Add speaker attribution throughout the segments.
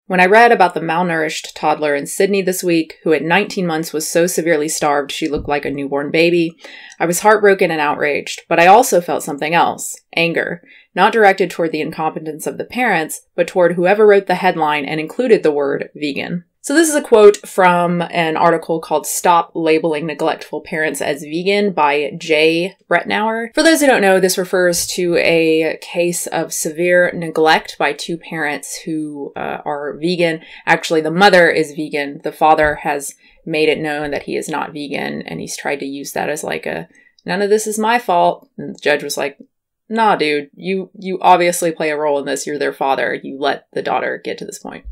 Speaker 1: When I read about the malnourished toddler in Sydney this week, who at 19 months was so severely starved she looked like a newborn baby, I was heartbroken and outraged, but I also felt something else, anger, not directed toward the incompetence of the parents, but toward whoever wrote the headline and included the word vegan. So this is a quote from an article called Stop Labeling Neglectful Parents as Vegan by Jay Bretnauer. For those who don't know, this refers to a case of severe neglect by two parents who are vegan. Actually, the mother is vegan. The father has made it known that he is not vegan, and he's tried to use that as like a, none of this is my fault. And the judge was like, nah, dude, you obviously play a role in this. You're their father. You let the daughter get to this point.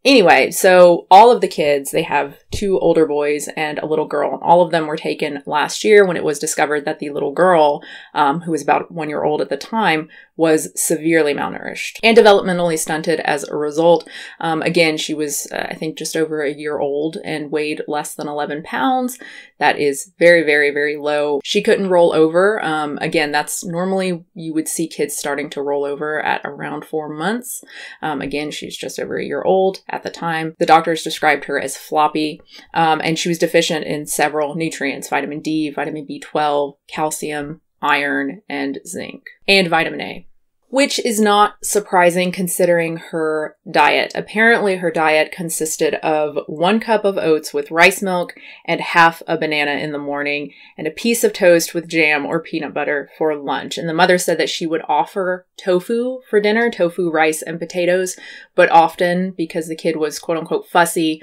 Speaker 1: Anyway, so all of the kids, they have two older boys and a little girl. All of them were taken last year when it was discovered that the little girl, who was about 1 year old at the time, was severely malnourished and developmentally stunted as a result. Again, she was, I think, just over 1 year old and weighed less than 11 pounds. That is very, very, very low. She couldn't roll over. Again, that's normally you would see kids starting to roll over at around 4 months. Again, she's just over 1 year old at the time. The doctors described her as floppy, and she was deficient in several nutrients: vitamin D, vitamin B12, calcium, iron, and zinc, and vitamin A. Which is not surprising considering her diet. Apparently her diet consisted of 1 cup of oats with rice milk and half a banana in the morning and a piece of toast with jam or peanut butter for lunch. And the mother said that she would offer tofu for dinner, tofu, rice, and potatoes, but often, because the kid was quote unquote fussy,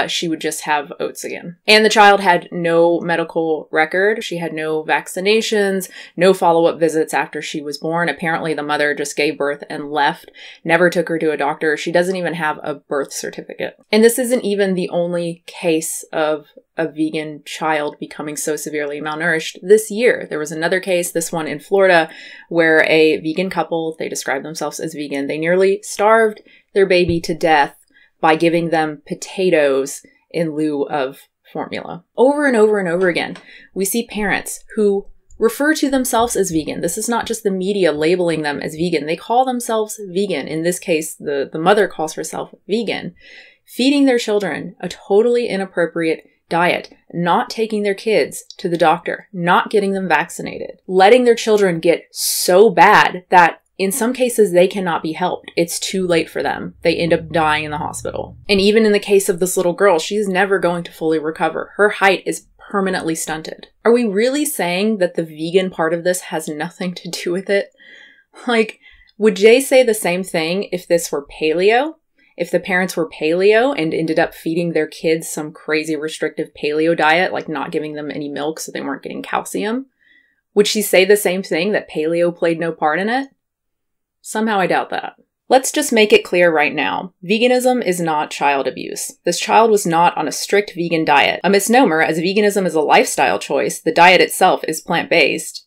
Speaker 1: she would just have oats again. And the child had no medical record. She had no vaccinations, no follow-up visits after she was born. Apparently the mother just gave birth and left, never took her to a doctor. She doesn't even have a birth certificate. And this isn't even the only case of a vegan child becoming so severely malnourished this year. There was another case, this one in Florida, where a vegan couple, they described themselves as vegan, they nearly starved their baby to death by giving them potatoes in lieu of formula. Over and over and over again, we see parents who refer to themselves as vegan. This is not just the media labeling them as vegan. They call themselves vegan. In this case, the mother calls herself vegan, feeding their children a totally inappropriate diet, not taking their kids to the doctor, not getting them vaccinated, letting their children get so bad that in some cases they cannot be helped. It's too late for them. They end up dying in the hospital. And even in the case of this little girl, she's never going to fully recover. Her height is permanently stunted. Are we really saying that the vegan part of this has nothing to do with it? Like, would Jay say the same thing if this were paleo? If the parents were paleo and ended up feeding their kids some crazy restrictive paleo diet, like not giving them any milk so they weren't getting calcium? Would she say the same thing, that paleo played no part in it? Somehow I doubt that. Let's just make it clear right now. Veganism is not child abuse. This child was not on a strict vegan diet. A misnomer, as veganism is a lifestyle choice. The diet itself is plant-based.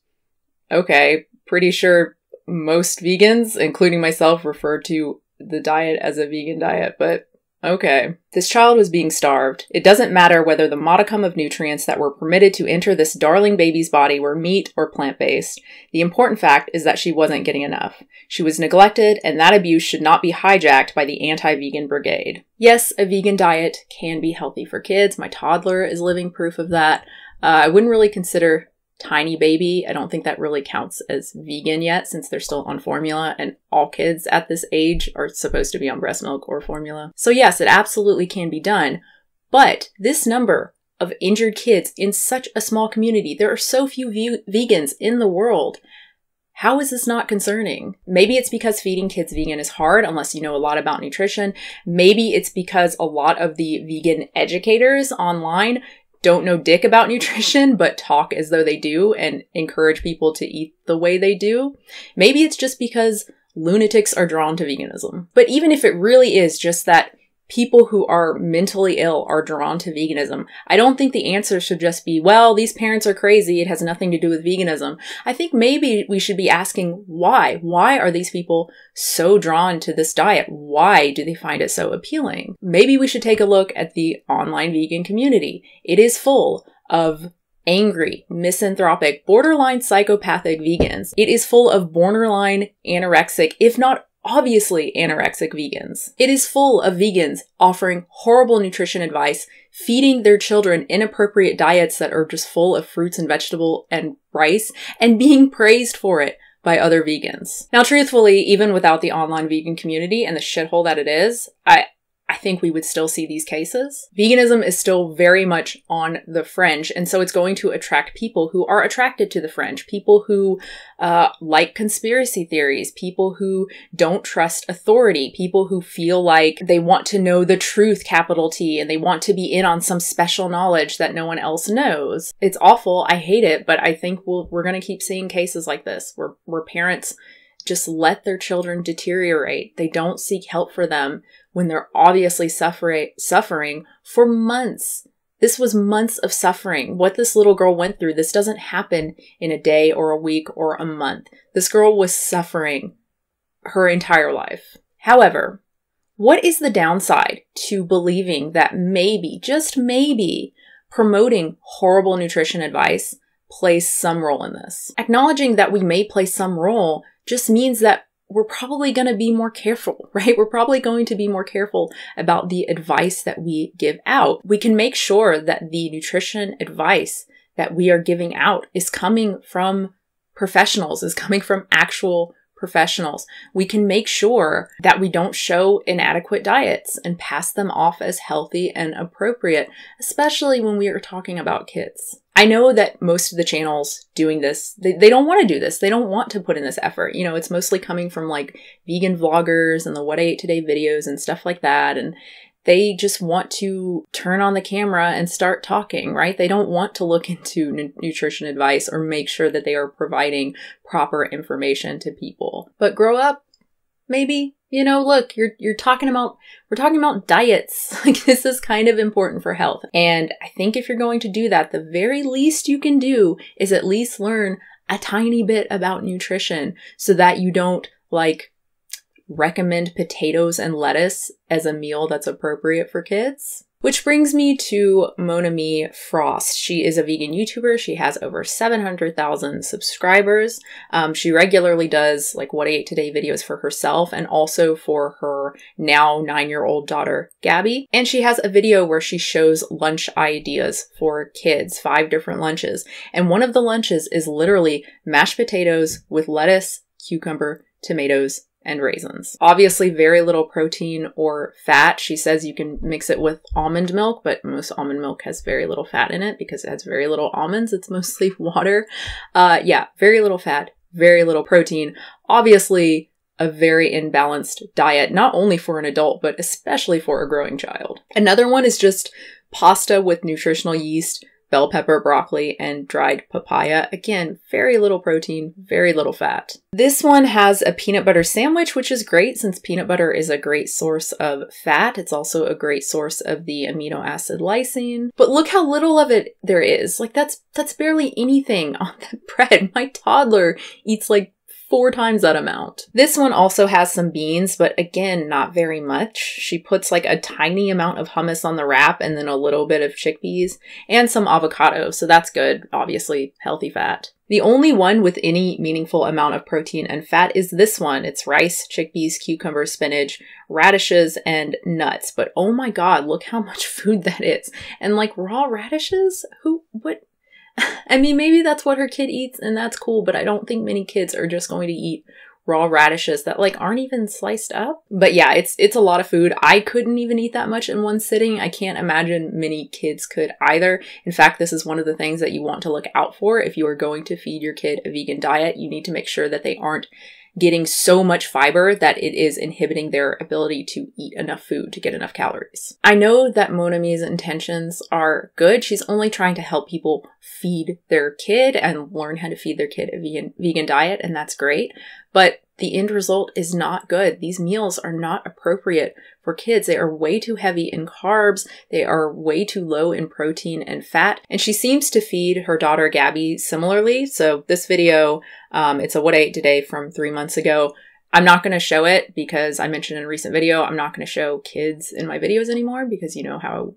Speaker 1: Okay, pretty sure most vegans, including myself, refer to the diet as a vegan diet, but okay. This child was being starved. It doesn't matter whether the modicum of nutrients that were permitted to enter this darling baby's body were meat or plant-based. The important fact is that she wasn't getting enough. She was neglected, and that abuse should not be hijacked by the anti-vegan brigade. Yes, a vegan diet can be healthy for kids. My toddler is living proof of that. I wouldn't really consider tiny baby, I don't think that really counts as vegan yet, since they're still on formula, and all kids at this age are supposed to be on breast milk or formula. So yes, it absolutely can be done, but this number of injured kids in such a small community, there are so few vegans in the world. How is this not concerning? Maybe it's because feeding kids vegan is hard unless you know a lot about nutrition. Maybe it's because a lot of the vegan educators online don't know dick about nutrition, but talk as though they do and encourage people to eat the way they do. Maybe it's just because lunatics are drawn to veganism. But even if it really is just that people who are mentally ill are drawn to veganism, I don't think the answer should just be, well, these parents are crazy, it has nothing to do with veganism. I think maybe we should be asking why. Why are these people so drawn to this diet? Why do they find it so appealing? Maybe we should take a look at the online vegan community. It is full of angry, misanthropic, borderline psychopathic vegans. It is full of borderline anorexic, if not obviously anorexic vegans. It is full of vegans offering horrible nutrition advice, feeding their children inappropriate diets that are just full of fruits and vegetable and rice, and being praised for it by other vegans. Now, truthfully, even without the online vegan community and the shithole that it is, I think we would still see these cases. Veganism is still very much on the fringe, and so it's going to attract people who are attracted to the fringe, people who like conspiracy theories, people who don't trust authority, people who feel like they want to know the truth, capital T, and they want to be in on some special knowledge that no one else knows. It's awful. I hate it, but I think we're going to keep seeing cases like this where parents just let their children deteriorate. They don't seek help for them when they're obviously suffering for months. This was months of suffering. What this little girl went through, this doesn't happen in a day or a week or a month. This girl was suffering her entire life. However, what is the downside to believing that maybe, just maybe, promoting horrible nutrition advice plays some role in this? Acknowledging that we may play some role just means that we're probably going to be more careful, right? We're probably going to be more careful about the advice that we give out. We can make sure that the nutrition advice that we are giving out is coming from professionals, is coming from actual professionals. We can make sure that we don't show inadequate diets and pass them off as healthy and appropriate, especially when we are talking about kids. I know that most of the channels doing this, they don't want to do this. They don't want to put in this effort. You know, it's mostly coming from like vegan vloggers and the What I Ate Today videos and stuff like that. And they just want to turn on the camera and start talking, right? They don't want to look into nutrition advice or make sure that they are providing proper information to people. But grow up, maybe. You know, look, we're talking about diets. Like, this is kind of important for health. And I think if you're going to do that, the very least you can do is at least learn a tiny bit about nutrition so that you don't like recommend potatoes and lettuce as a meal that's appropriate for kids. Which brings me to Monami Frost. She is a vegan YouTuber. She has over 700,000 subscribers. She regularly does like What I Ate Today videos for herself and also for her now 9-year-old daughter, Gabby. And she has a video where she shows lunch ideas for kids, 5 different lunches. And one of the lunches is literally mashed potatoes with lettuce, cucumber, tomatoes, and raisins. Obviously very little protein or fat. She says you can mix it with almond milk, but most almond milk has very little fat in it because it has very little almonds. It's mostly water. Yeah, very little fat, very little protein. Obviously a very imbalanced diet, not only for an adult, but especially for a growing child. Another one is just pasta with nutritional yeast, bell pepper, broccoli, and dried papaya. Again, very little protein, very little fat. This one has a peanut butter sandwich, which is great since peanut butter is a great source of fat. It's also a great source of the amino acid lysine. But look how little of it there is. Like that's barely anything on that bread. My toddler eats like 4 times that amount. This one also has some beans, but again, not very much. She puts like a tiny amount of hummus on the wrap and then a little bit of chickpeas and some avocado. So that's good. Obviously healthy fat. The only one with any meaningful amount of protein and fat is this one. It's rice, chickpeas, cucumber, spinach, radishes, and nuts. But oh my God, look how much food that is. And like raw radishes? What? I mean, maybe that's what her kid eats and that's cool, but I don't think many kids are just going to eat raw radishes that like aren't even sliced up. But yeah, it's a lot of food. I couldn't even eat that much in one sitting. I can't imagine many kids could either. In fact, this is one of the things that you want to look out for. If you are going to feed your kid a vegan diet, you need to make sure that they aren't getting so much fiber that it is inhibiting their ability to eat enough food to get enough calories. I know that Monami's intentions are good. She's only trying to help people feed their kid and learn how to feed their kid a vegan diet, and that's great. But the end result is not good. These meals are not appropriate for kids. They are way too heavy in carbs. They are way too low in protein and fat. And she seems to feed her daughter Gabby similarly. So this video, it's a What I Ate Today from 3 months ago. I'm not going to show it because I mentioned in a recent video, I'm not going to show kids in my videos anymore because you know how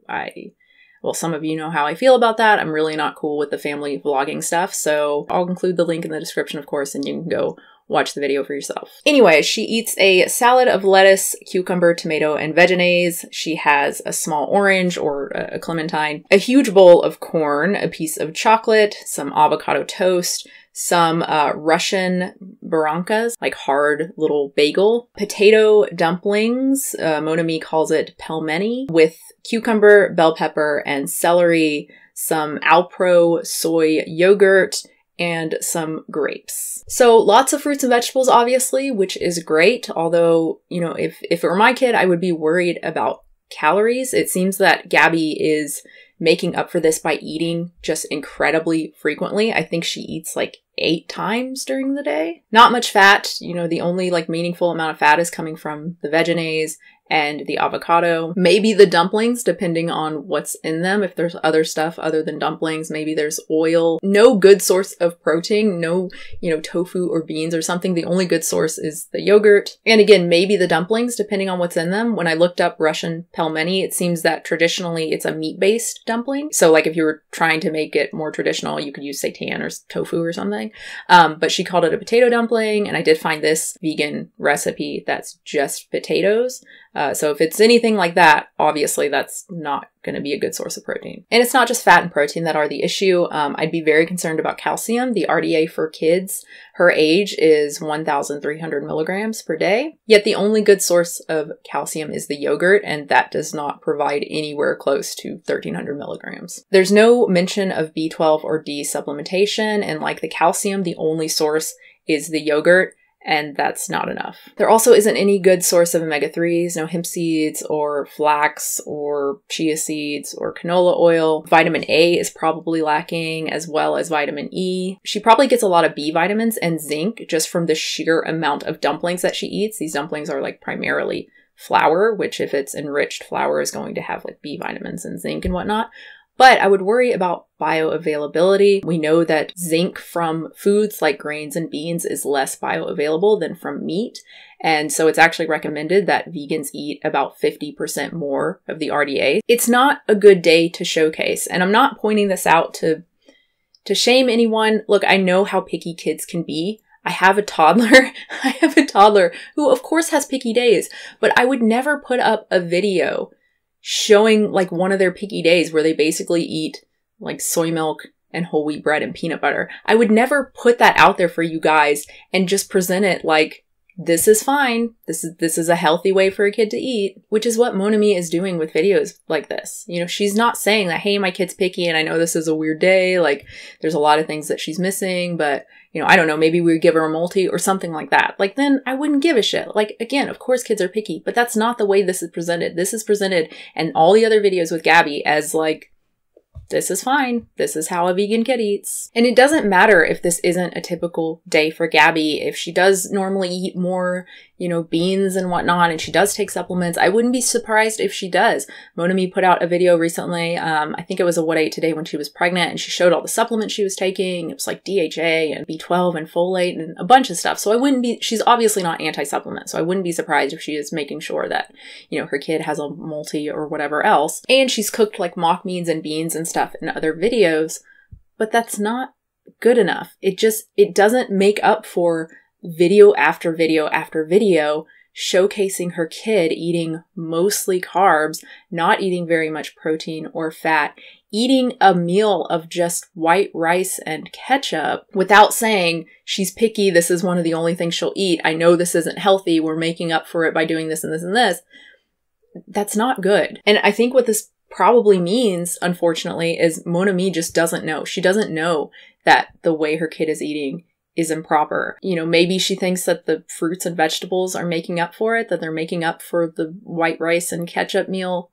Speaker 1: well, some of you know how I feel about that. I'm really not cool with the family vlogging stuff. So I'll include the link in the description, of course, and you can go watch the video for yourself. Anyway, she eats a salad of lettuce, cucumber, tomato, and veggies. She has a small orange or a clementine, a huge bowl of corn, a piece of chocolate, some avocado toast, some Russian barankas, like hard little bagel, potato dumplings, Monami calls it pelmeni, with cucumber, bell pepper, and celery, some Alpro soy yogurt, and some grapes. So lots of fruits and vegetables, obviously, which is great. Although, you know, if it were my kid, I would be worried about calories. It seems that Gabby is making up for this by eating just incredibly frequently. I think she eats like 8 times during the day. Not much fat. You know, the only like meaningful amount of fat is coming from the veggies and the avocado. Maybe the dumplings, depending on what's in them. If there's other stuff other than dumplings, maybe there's oil. No good source of protein, no, you know, tofu or beans or something. The only good source is the yogurt. And again, maybe the dumplings, depending on what's in them. When I looked up Russian pelmeni, it seems that traditionally it's a meat-based dumpling. So like if you were trying to make it more traditional, you could use seitan or tofu or something. But she called it a potato dumpling, and I did find this vegan recipe that's just potatoes. So if it's anything like that, obviously that's not going to be a good source of protein. And it's not just fat and protein that are the issue. I'd be very concerned about calcium. The RDA for kids, her age is 1,300 milligrams per day. Yet the only good source of calcium is the yogurt, and that does not provide anywhere close to 1,300 milligrams. There's no mention of B12 or D supplementation, and like the calcium, the only source is the yogurt. And that's not enough. There also isn't any good source of omega-3s, no hemp seeds or flax or chia seeds or canola oil. Vitamin A is probably lacking, as well as vitamin E. She probably gets a lot of B vitamins and zinc just from the sheer amount of dumplings that she eats. These dumplings are like primarily flour, which if it's enriched flour is going to have like B vitamins and zinc and whatnot. But I would worry about bioavailability. We know that zinc from foods like grains and beans is less bioavailable than from meat. And so it's actually recommended that vegans eat about 50% more of the RDA. It's not a good day to showcase. And I'm not pointing this out to shame anyone. Look, I know how picky kids can be. I have a toddler. I have a toddler who of course has picky days, but I would never put up a video showing like one of their picky days where they basically eat like soy milk and whole wheat bread and peanut butter. I would never put that out there for you guys and just present it like, this is fine. This is a healthy way for a kid to eat, which is what Monami is doing with videos like this. You know, she's not saying that, hey, my kid's picky and I know this is a weird day. Like there's a lot of things that she's missing, but you know, I don't know, maybe we would give her a multi or something like that. Like then I wouldn't give a shit. Like again, of course kids are picky, but that's not the way this is presented. This is presented and all the other videos with Gabby as like, this is fine. This is how a vegan kid eats. And it doesn't matter if this isn't a typical day for Gabby. If she does normally eat more, you know, beans and whatnot, and she does take supplements, I wouldn't be surprised if she does. Monami put out a video recently. I think it was a What I Ate Today when she was pregnant, and she showed all the supplements she was taking. It was like DHA and B12 and folate and a bunch of stuff. So I wouldn't be, she's obviously not anti-supplement. So I wouldn't be surprised if she is making sure that, you know, her kid has a multi or whatever else. And she's cooked like mock meats and beans and stuff in other videos, but that's not good enough. It doesn't make up for video after video after video showcasing her kid eating mostly carbs, not eating very much protein or fat, eating a meal of just white rice and ketchup without saying she's picky, this is one of the only things she'll eat, I know this isn't healthy, we're making up for it by doing this and this and this. That's not good. And I think what this probably means, unfortunately, is Monami just doesn't know. She doesn't know that the way her kid is eating is improper. You know, maybe she thinks that the fruits and vegetables are making up for it, that they're making up for the white rice and ketchup meal.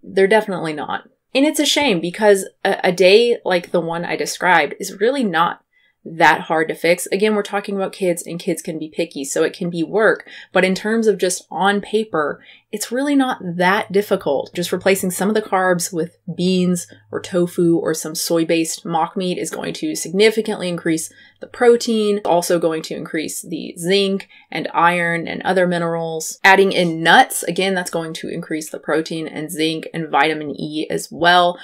Speaker 1: They're definitely not. And it's a shame because a day like the one I described is really not that hard to fix. Again, we're talking about kids and kids can be picky, so it can be work. But in terms of just on paper it's really not that difficult. Just replacing some of the carbs with beans or tofu or some soy-based mock meat is going to significantly increase the protein, also going to increase the zinc and iron and other minerals. Adding in nuts, again, that's going to increase the protein and zinc and vitamin E as well.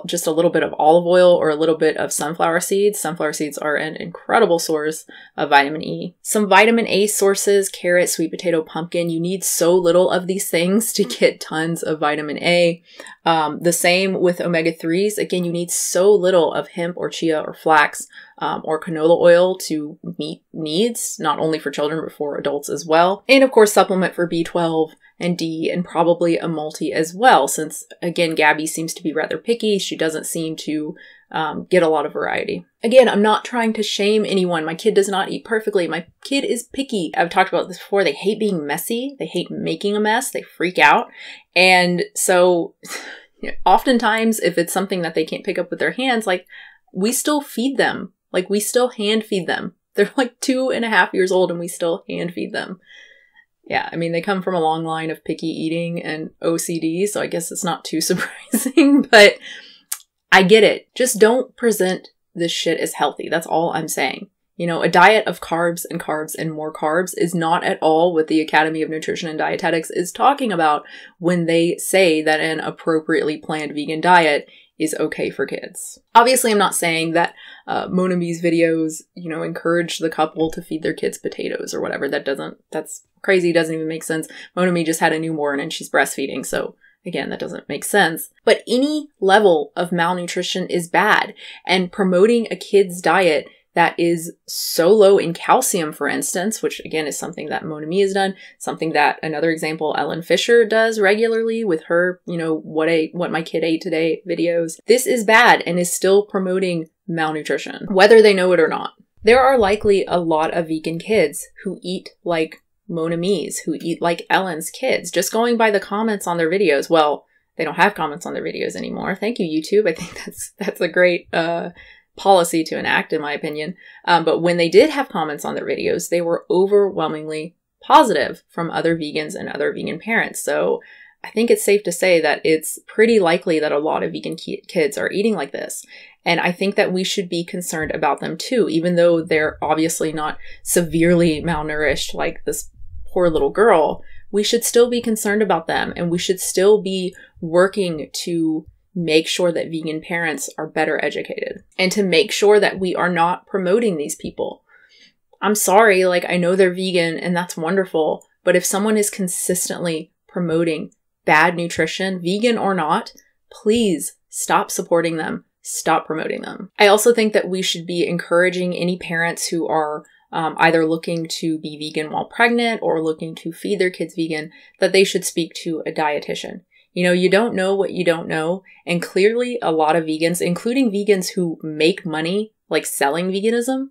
Speaker 1: Just a little bit of olive oil or a little bit of sunflower seeds. Sunflower seeds are an incredible source of vitamin E. Some vitamin A sources, carrot, sweet potato, pumpkin. You need so little of these things to get tons of vitamin A. The same with omega-3s. Again, you need so little of hemp or chia or flax or canola oil to meet needs, not only for children, but for adults as well. And of course, supplement for B12 and D and probably a multi as well, since again, Gabby seems to be rather picky. She doesn't seem to get a lot of variety. Again, I'm not trying to shame anyone. My kid does not eat perfectly. My kid is picky. I've talked about this before. They hate being messy. They hate making a mess. They freak out. And so oftentimes if it's something that they can't pick up with their hands, like we still feed them. Like we still hand feed them. They're like 2.5 years old and we still hand feed them. Yeah, I mean, they come from a long line of picky eating and OCD, so I guess it's not too surprising, but I get it. Just don't present this shit as healthy. That's all I'm saying. You know, a diet of carbs and more carbs is not at all what the Academy of Nutrition and Dietetics is talking about when they say that an appropriately planned vegan diet is okay for kids. Obviously, I'm not saying that Monami's videos, encourage the couple to feed their kids potatoes or whatever. That's crazy. Doesn't even make sense. Monami just had a newborn and she's breastfeeding. So again, that doesn't make sense. But any level of malnutrition is bad. And promoting a kid's diet that is so low in calcium, for instance, which again is something that Monami has done, something that another example, Ellen Fisher does regularly with her, what my kid ate today videos. This is bad and is still promoting malnutrition, whether they know it or not. There are likely a lot of vegan kids who eat like Monami's, who eat like Ellen's kids, just going by the comments on their videos. Well, they don't have comments on their videos anymore. Thank you, YouTube. I think that's a great, policy to enact, in my opinion. But when they did have comments on their videos, they were overwhelmingly positive from other vegans and other vegan parents. So I think it's safe to say that it's pretty likely that a lot of vegan kids are eating like this. And I think that we should be concerned about them too, even though they're obviously not severely malnourished like this poor little girl. We should still be concerned about them, and we should still be working to make sure that vegan parents are better educated and to make sure that we are not promoting these people. I'm sorry, I know they're vegan and that's wonderful, but if someone is consistently promoting bad nutrition, vegan or not, please stop supporting them, stop promoting them. I also think that we should be encouraging any parents who are either looking to be vegan while pregnant or looking to feed their kids vegan, that they should speak to a dietitian. You don't know what you don't know. And clearly a lot of vegans, including vegans who make money, selling veganism,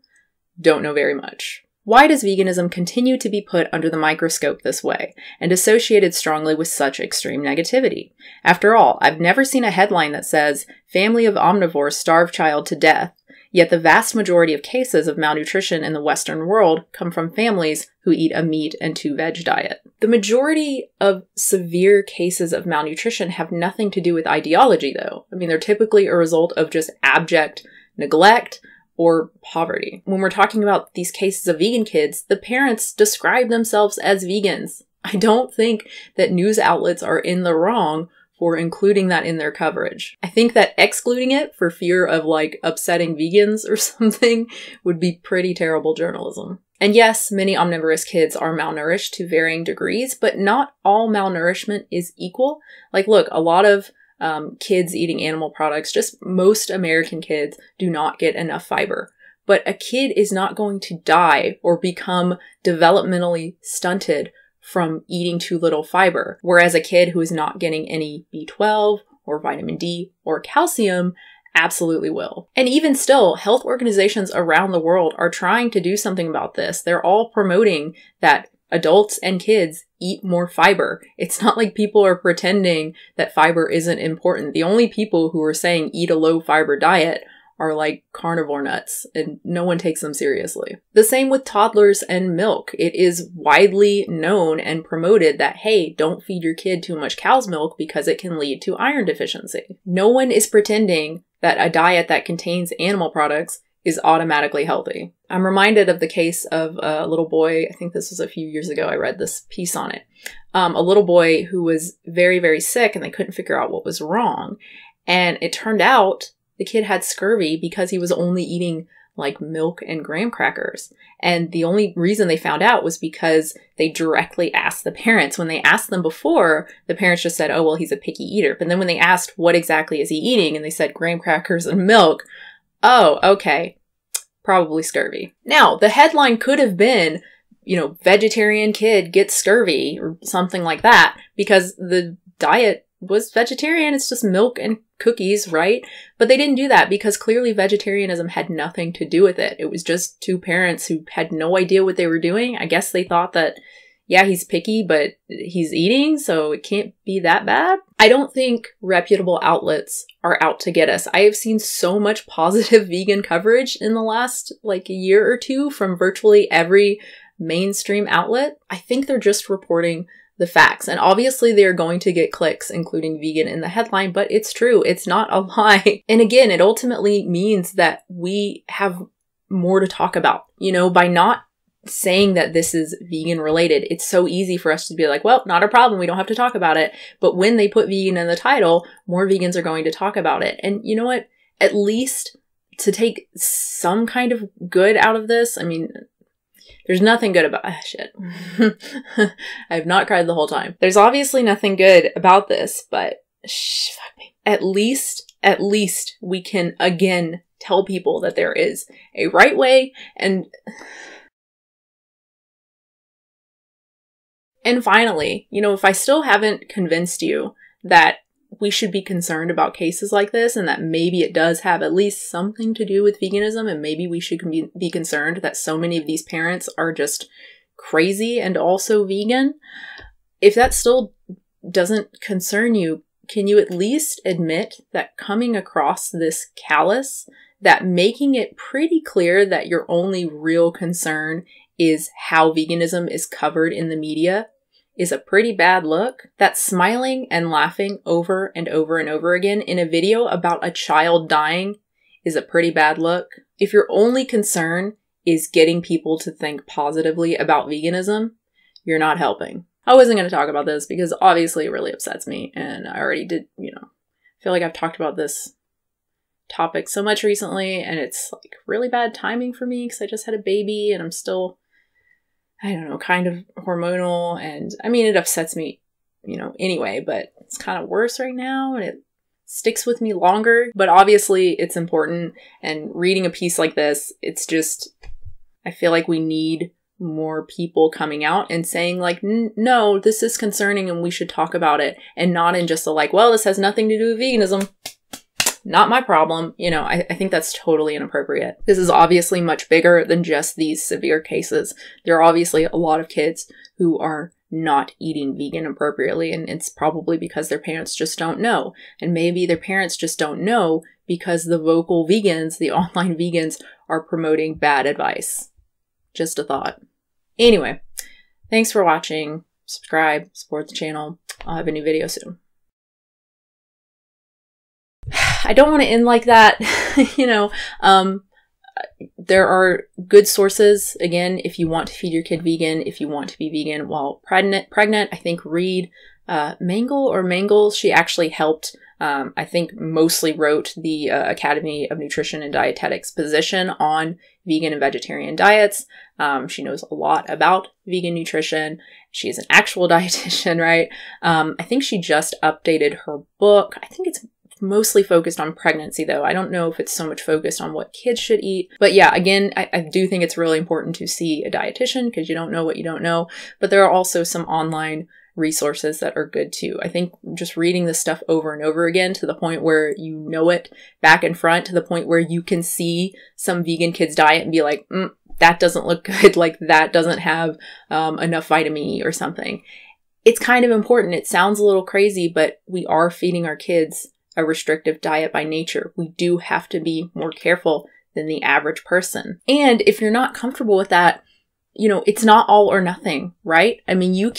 Speaker 1: don't know very much. Why does veganism continue to be put under the microscope this way and associated strongly with such extreme negativity? After all, I've never seen a headline that says, "Family of omnivores starve child to death," yet the vast majority of cases of malnutrition in the Western world come from families who eat a meat and 2-veg diet. The majority of severe cases of malnutrition have nothing to do with ideology, though. I mean, they're typically a result of just abject neglect or poverty. When we're talking about these cases of vegan kids, the parents describe themselves as vegans. I don't think that news outlets are in the wrong for including that in their coverage. I think that excluding it for fear of upsetting vegans or something would be pretty terrible journalism. And yes, many omnivorous kids are malnourished to varying degrees, but not all malnourishment is equal. Look, a lot of kids eating animal products, just most American kids, do not get enough fiber. But a kid is not going to die or become developmentally stunted from eating too little fiber, whereas a kid who is not getting any B12 or vitamin D or calcium absolutely will. And even still, health organizations around the world are trying to do something about this. They're all promoting that adults and kids eat more fiber. It's not like people are pretending that fiber isn't important. The only people who are saying eat a low fiber diet are like carnivore nuts and no one takes them seriously. The same with toddlers and milk. It is widely known and promoted that, hey, don't feed your kid too much cow's milk because it can lead to iron deficiency. No one is pretending that a diet that contains animal products is automatically healthy. I'm reminded of the case of a little boy, I think this was a few years ago, I read this piece on it. A little boy who was very, very sick and they couldn't figure out what was wrong. And it turned out the kid had scurvy because he was only eating like milk and graham crackers. And the only reason they found out was because they directly asked the parents. When they asked them before, the parents just said, oh, well, he's a picky eater. But then when they asked what exactly is he eating and they said graham crackers and milk, oh, okay, probably scurvy. Now, the headline could have been, you know, vegetarian kid gets scurvy or something like that because the diet was vegetarian. It's just milk and cookies, right? But they didn't do that because clearly vegetarianism had nothing to do with it. It was just two parents who had no idea what they were doing. I guess they thought that, yeah, he's picky, but he's eating, so it can't be that bad. I don't think reputable outlets are out to get us. I have seen so much positive vegan coverage in the last like a year or two from virtually every mainstream outlet. I think they're just reporting the facts. And obviously they're going to get clicks, including vegan in the headline, but it's true. It's not a lie. And again, it ultimately means that we have more to talk about. You know, by not saying that this is vegan related, it's so easy for us to be like, well, not a problem. We don't have to talk about it. But when they put vegan in the title, more vegans are going to talk about it. And you know what? At least to take some kind of good out of this, I mean, there's nothing good about shit. I have not cried the whole time. There's obviously nothing good about this, but fuck me. At least we can again tell people that there is a right way and finally, you know, if I still haven't convinced you that we should be concerned about cases like this and that maybe it does have at least something to do with veganism and maybe we should be concerned that so many of these parents are just crazy and also vegan. If that still doesn't concern you, can you at least admit that coming across this callous, that making it pretty clear that your only real concern is how veganism is covered in the media is a pretty bad look? That smiling and laughing over and over and over again in a video about a child dying is a pretty bad look? If your only concern is getting people to think positively about veganism, you're not helping. I wasn't going to talk about this because obviously it really upsets me and I already did, you know, I feel like I've talked about this topic so much recently and it's like really bad timing for me because I just had a baby and I'm still, I don't know, kind of hormonal, and I mean, it upsets me, you know, anyway, but it's kind of worse right now, and it sticks with me longer, but obviously it's important, and reading a piece like this, it's just, I feel like we need more people coming out and saying like, no, this is concerning and we should talk about it, and not in just a like, well, this has nothing to do with veganism. Not my problem. You know, I think that's totally inappropriate. This is obviously much bigger than just these severe cases. There are obviously a lot of kids who are not eating vegan appropriately, and it's probably because their parents just don't know. And maybe their parents just don't know because the vocal vegans, the online vegans, are promoting bad advice. Just a thought. Anyway, thanks for watching. Subscribe, support the channel. I'll have a new video soon. I don't want to end like that, you know, there are good sources, again, if you want to feed your kid vegan, if you want to be vegan while pregnant, I think read Mangels. She actually helped, I think mostly wrote the Academy of Nutrition and Dietetics position on vegan and vegetarian diets. She knows a lot about vegan nutrition. She is an actual dietitian, right? I think she just updated her book. I think it's mostly focused on pregnancy though. I don't know if it's so much focused on what kids should eat. But yeah, again, I do think it's really important to see a dietitian because you don't know what you don't know. But there are also some online resources that are good too. I think just reading this stuff over and over again to the point where you know it back and front, to the point where you can see some vegan kid's diet and be like, that doesn't look good. Like that doesn't have enough vitamin E or something. It's kind of important. It sounds a little crazy, but we are feeding our kids a restrictive diet by nature. We do have to be more careful than the average person. And if you're not comfortable with that, it's not all or nothing, right? I mean,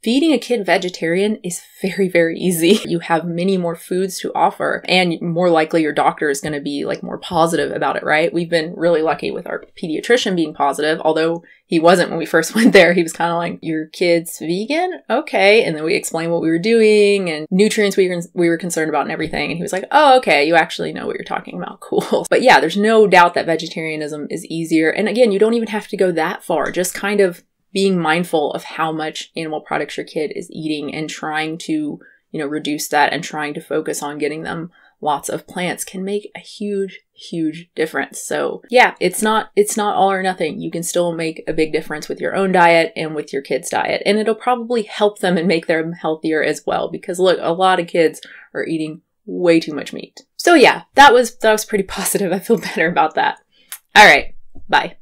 Speaker 1: feeding a kid vegetarian is very, very easy. You have many more foods to offer, and more likely your doctor is going to be like more positive about it, right? We've been really lucky with our pediatrician being positive, although he wasn't when we first went there. He was kind of like, your kid's vegan? Okay. And then we explained what we were doing and nutrients we were concerned about and everything. And he was like, oh, okay, you actually know what you're talking about. Cool. But yeah, there's no doubt that vegetarianism is easier. And again, you don't even have to go that far. Just kind of being mindful of how much animal products your kid is eating and trying to, reduce that and trying to focus on getting them lots of plants can make a huge, huge difference. So yeah, it's not all or nothing. You can still make a big difference with your own diet and with your kids' diet. And it'll probably help them and make them healthier as well. Because look, a lot of kids are eating way too much meat. So yeah, that was pretty positive. I feel better about that. All right. Bye.